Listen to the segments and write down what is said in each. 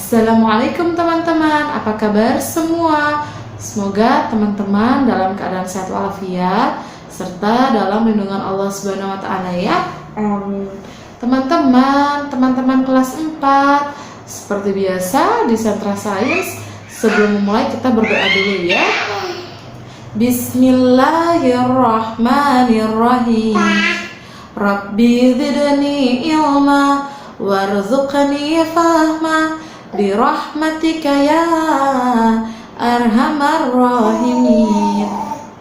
Assalamualaikum teman-teman, apa kabar semua? Semoga teman-teman dalam keadaan sehat walafiat serta dalam lindungan Allah Subhanahu wa taala ya. Teman-teman kelas 4, seperti biasa di Sentra Sains, sebelum memulai kita berdoa dulu ya. Bismillahirrahmanirrahim. Rabbi zidni ilma warzuqni fahma birahmatika ya arhamar rahimin.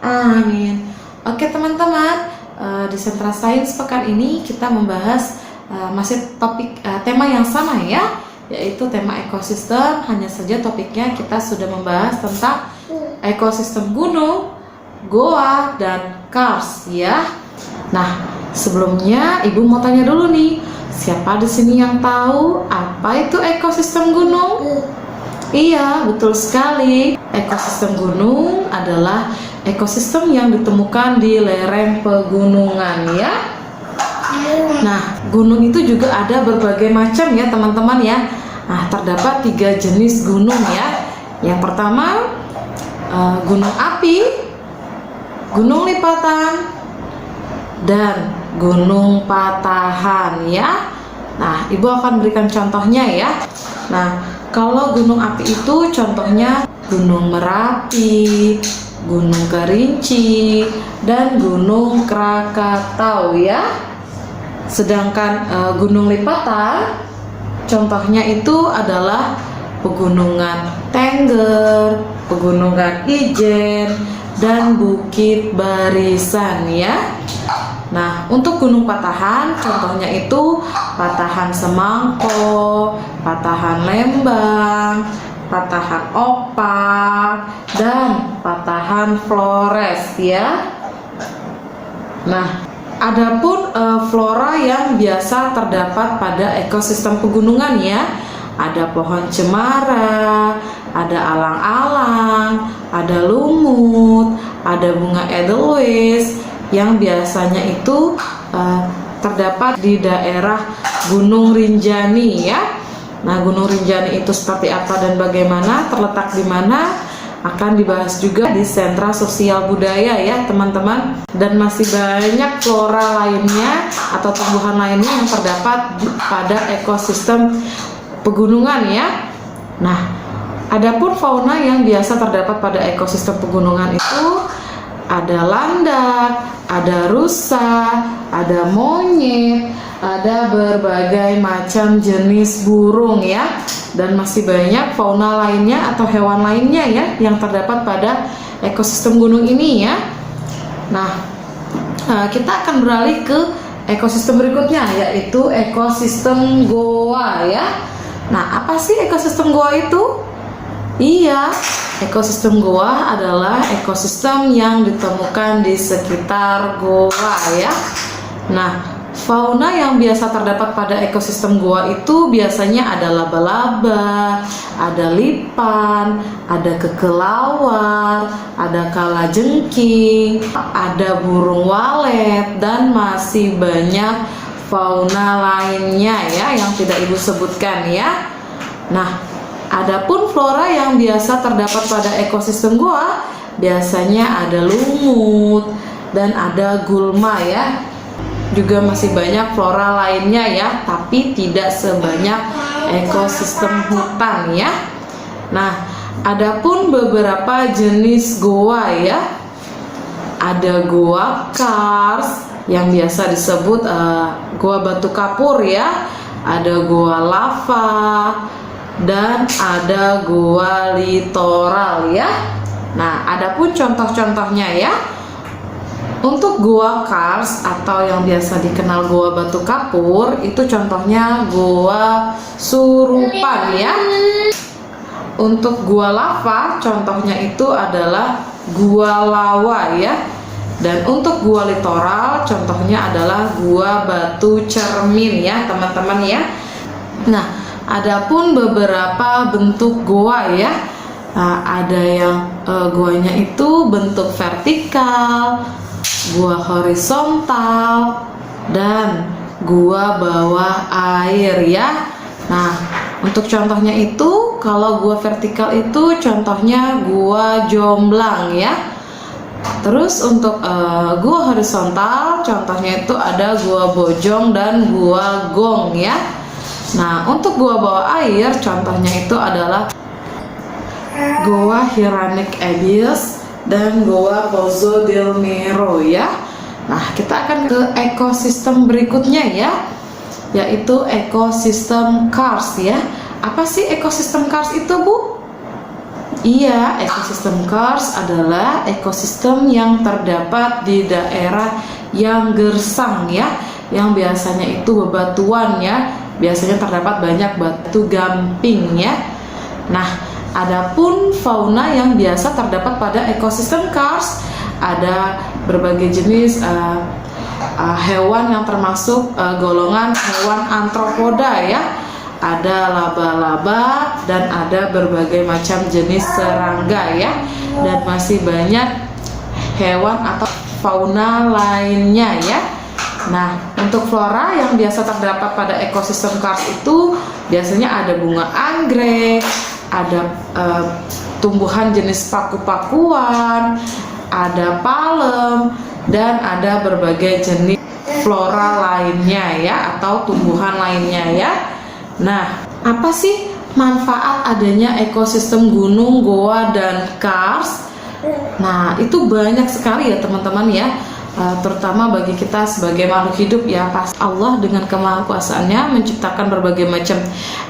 Amin. Oke teman-teman, di Sentra Sains pekan ini kita membahas masih topik tema yang sama ya, yaitu tema ekosistem. Hanya saja topiknya kita sudah membahas tentang ekosistem gunung, goa, dan kars ya. Nah, sebelumnya Ibu mau tanya dulu nih, siapa di sini yang tahu apa itu ekosistem gunung? Iya, betul sekali. Ekosistem gunung adalah ekosistem yang ditemukan di lereng pegunungan ya. Nah, gunung itu juga ada berbagai macam ya teman-teman ya. Nah, terdapat 3 jenis gunung ya. Yang pertama, gunung api, gunung lipatan, dan gunung patahan ya. Nah, Ibu akan berikan contohnya ya. Nah, kalau gunung api itu contohnya Gunung Merapi, Gunung Kerinci, dan Gunung Krakatau ya. Sedangkan gunung lipatan contohnya itu adalah Pegunungan Tengger, Pegunungan Ijen, dan Bukit Barisan ya. Nah, untuk gunung patahan contohnya itu Patahan Semangko, Patahan Lembang, Patahan Opak, dan Patahan Flores ya. Nah, adapun flora yang biasa terdapat pada ekosistem pegunungan ya, ada pohon cemara, ada alang-alang, ada lumut, ada bunga edelweiss yang biasanya itu terdapat di daerah Gunung Rinjani ya. Nah, Gunung Rinjani itu seperti apa dan bagaimana, terletak di mana, akan dibahas juga di Sentra Sosial Budaya ya teman-teman. Dan masih banyak flora lainnya atau tumbuhan lainnya yang terdapat pada ekosistem pegunungan ya. Nah, adapun fauna yang biasa terdapat pada ekosistem pegunungan itu ada landak, ada rusa, ada monyet, ada berbagai macam jenis burung ya, dan masih banyak fauna lainnya atau hewan lainnya ya yang terdapat pada ekosistem gunung ini ya. Nah, kita akan beralih ke ekosistem berikutnya, yaitu ekosistem goa ya. Nah, apa sih ekosistem goa itu? Iya, ekosistem goa adalah ekosistem yang ditemukan di sekitar goa ya. Nah, fauna yang biasa terdapat pada ekosistem goa itu biasanya ada laba-laba, ada lipan, ada kekelawar, ada kalajengking, ada burung walet, dan masih banyak fauna lainnya ya yang tidak Ibu sebutkan ya. Nah, adapun flora yang biasa terdapat pada ekosistem goa biasanya ada lumut dan ada gulma ya. Juga masih banyak flora lainnya ya, tapi tidak sebanyak ekosistem hutan ya. Nah, adapun beberapa jenis goa ya. Ada goa kars yang biasa disebut goa batu kapur ya. Ada goa lava, dan ada goa litoral ya. Nah, adapun contoh-contohnya ya. Untuk goa kars atau yang biasa dikenal goa batu kapur itu contohnya goa Surupan ya. Untuk goa lava contohnya itu adalah goa Lawa ya. Dan untuk goa litoral contohnya adalah goa Batu Cermin ya teman-teman ya. Nah, adapun beberapa bentuk goa ya, ada yang goanya itu bentuk vertikal, gua horizontal, dan gua bawah air ya. Nah, Untuk contohnya itu, kalau gua vertikal itu contohnya gua jomblang ya. Terus untuk gua horizontal contohnya itu ada gua bojong dan gua gong ya. Nah, untuk gua bawah air contohnya itu adalah gua Hiranic Abyss dan gua Pozzo del Nero ya. Nah, kita akan ke ekosistem berikutnya ya, yaitu ekosistem karst ya. Apa sih ekosistem karst itu, Bu? Iya, ekosistem karst adalah ekosistem yang terdapat di daerah yang gersang ya, yang biasanya itu bebatuan ya, biasanya terdapat banyak batu gamping ya. Nah, adapun fauna yang biasa terdapat pada ekosistem karst, ada berbagai jenis hewan yang termasuk golongan hewan antropoda ya. Ada laba-laba dan ada berbagai macam jenis serangga ya, dan masih banyak hewan atau fauna lainnya ya. Nah, untuk flora yang biasa terdapat pada ekosistem karst itu biasanya ada bunga anggrek, ada tumbuhan jenis paku-pakuan, ada palem, dan ada berbagai jenis flora lainnya ya, atau tumbuhan lainnya ya. Nah, apa sih manfaat adanya ekosistem gunung, goa, dan karst? Nah, itu banyak sekali ya teman-teman ya, terutama bagi kita sebagai makhluk hidup ya. Pas Allah dengan kemahakuasaannya menciptakan berbagai macam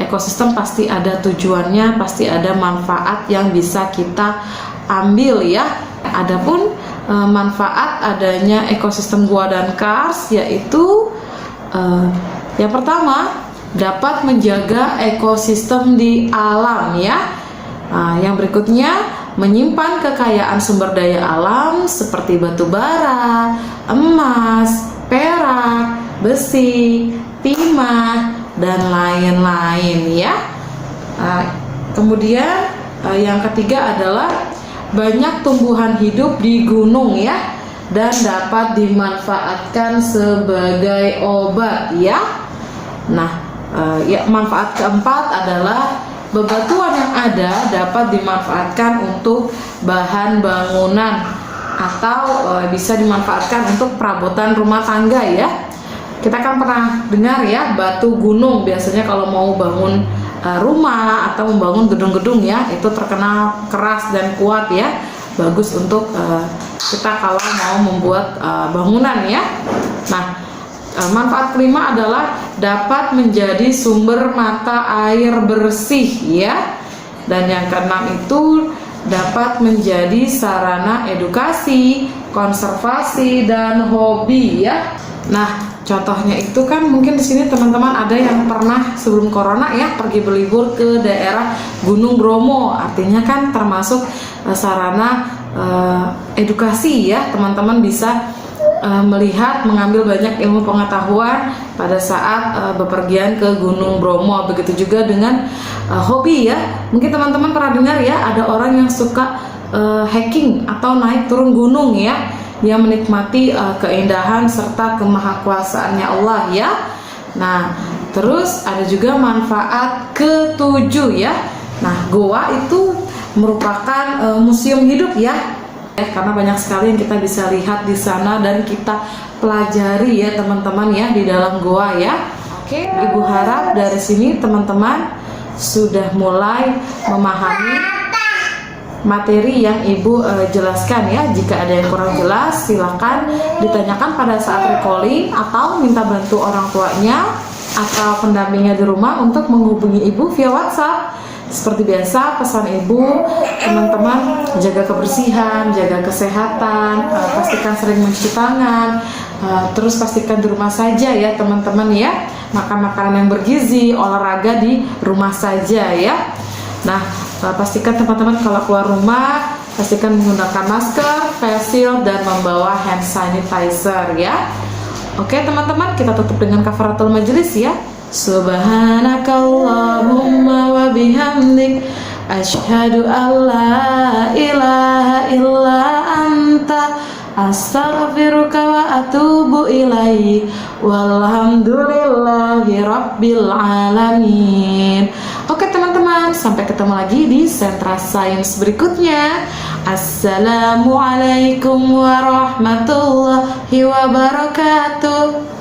ekosistem, pasti ada tujuannya, pasti ada manfaat yang bisa kita ambil ya. Adapun manfaat adanya ekosistem goa dan karst yaitu yang pertama, dapat menjaga ekosistem di alam ya. Yang berikutnya, menyimpan kekayaan sumber daya alam seperti batu bara, emas, perak, besi, timah, dan lain-lain ya. Kemudian yang ketiga adalah banyak tumbuhan hidup di gunung ya, dan dapat dimanfaatkan sebagai obat ya. Nah, manfaat keempat adalah bebatuan yang ada dapat dimanfaatkan untuk bahan bangunan atau bisa dimanfaatkan untuk perabotan rumah tangga ya. Kita kan pernah dengar ya, batu gunung biasanya kalau mau bangun rumah atau membangun gedung-gedung ya, itu terkenal keras dan kuat ya, bagus untuk kita kalau mau membuat bangunan ya. Nah, manfaat kelima adalah dapat menjadi sumber mata air bersih ya. Dan yang keenam itu dapat menjadi sarana edukasi, konservasi, dan hobi ya. Nah, contohnya itu kan mungkin di sini teman-teman ada yang pernah sebelum corona ya pergi berlibur ke daerah Gunung Bromo. Artinya kan termasuk sarana edukasi ya, teman-teman bisa melihat, mengambil banyak ilmu pengetahuan pada saat bepergian ke Gunung Bromo. Begitu juga dengan hobi ya. Mungkin teman-teman pernah dengar ya, ada orang yang suka hiking atau naik turun gunung ya, yang menikmati keindahan serta kemahakuasaannya Allah ya. Nah, terus ada juga manfaat ketujuh ya. Nah, goa itu merupakan museum hidup ya, karena banyak sekali yang kita bisa lihat di sana dan kita pelajari ya teman-teman ya di dalam goa ya. Oke, Ibu harap dari sini teman-teman sudah mulai memahami materi yang Ibu jelaskan ya. Jika ada yang kurang jelas silakan ditanyakan pada saat recalling atau minta bantu orang tuanya atau pendampingnya di rumah untuk menghubungi Ibu via WhatsApp. Seperti biasa, pesan Ibu, teman-teman jaga kebersihan, jaga kesehatan, pastikan sering mencuci tangan, terus pastikan di rumah saja ya teman-teman ya, makan makanan yang bergizi, olahraga di rumah saja ya. Nah, pastikan teman-teman kalau keluar rumah, pastikan menggunakan masker, face shield, dan membawa hand sanitizer ya. Oke teman-teman, kita tutup dengan kafaratul majelis ya. Subhanakallahumma wa bihamdik asyhadu an la ilaha illa anta astaghfiruka wa atubu ilaik walhamdulillahi rabbil alamin. teman-teman, sampai ketemu lagi di Sentra Sains berikutnya. Assalamualaikum warahmatullahi wabarakatuh.